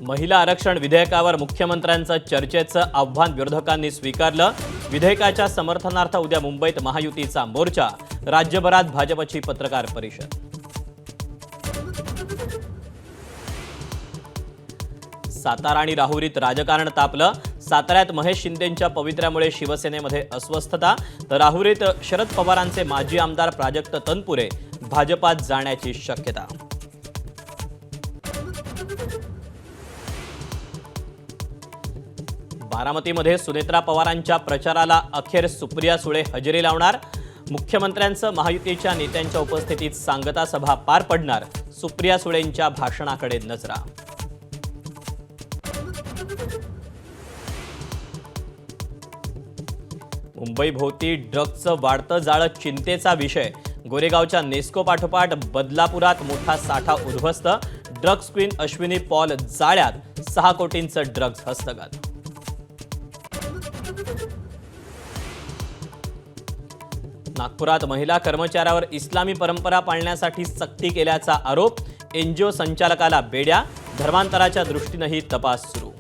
महिला आरक्षण विधेयकावर मुख्यमंत्र्यांचं चर्चेचं आव्हान विरोधकांनी स्वीकारलं। विधेयकाच्या समर्थनार्थ उद्या मुंबईत महायुतीचा मोर्चा, राज्यभरात भाजपची पत्रकार परिषद। सातारा आणि राहुरीत राजकारण तापलं। साताऱ्यात महेश शिंदेंच्या पवित्र्यामुळे शिवसेनेमध्ये अस्वस्थता, तर राहुरीत शरद पवारांचे माजी आमदार प्राजक्त तनपुरे भाजपात जाण्याची शक्यता। बारामतीमध्ये सुनेत्रा पवारांच्या प्रचाराला अखेर सुप्रिया सुळे हजेरी लावणार। मुख्यमंत्र्यांचं महायुतीच्या नेत्यांच्या उपस्थितीत सांगता सभा पार पडणार। सुप्रिया सुळेंच्या भाषणाकडे नजरा। मुंबईभोवती ड्रग्जचं वाढतं जाळं चिंतेचा विषय। गोरेगावच्या नेस्को पाठोपाठ बदलापुरात मोठा साठा उद्ध्वस्त। ड्रग्ज क्वीन अश्विनी पॉल जाळ्यात, 6 कोटींचं ड्रग्ज हस्तगत। नागपुरात महिला कर्मचाऱ्यावर इस्लामी परंपरा पाळण्यासाठी सक्ती केल्याचा आरोप। एनजीओ संचालकाला बेड्या, धर्मांतराच्या दृष्टीनेही तपास सुरू।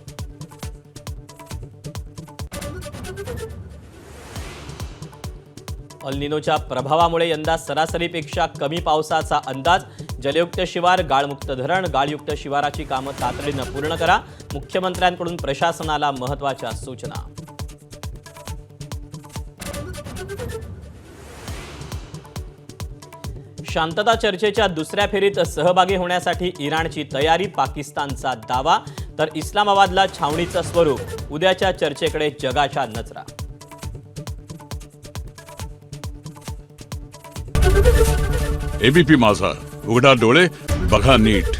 अल निनोच्या प्रभावामुळे यंदा सरासरीपेक्षा कमी पावसाचा अंदाज। जलयुक्त शिवार, गाळमुक्त धरण, गाळयुक्त शिवाराची कामं तातडीनं पूर्ण करा। मुख्यमंत्र्यांकडून प्रशासनाला महत्त्वाच्या सूचना। शांतता चर्चेच्या दुसऱ्या फेरीत सहभागी होण्यासाठी इराणची तयारी, पाकिस्तानचा दावा, तर इस्लामाबादला छावणीचं स्वरूप। उद्याच्या चर्चेकडे जगाच्या नजरा। एबीपी माझा, उघडा डोळे बघा नीट।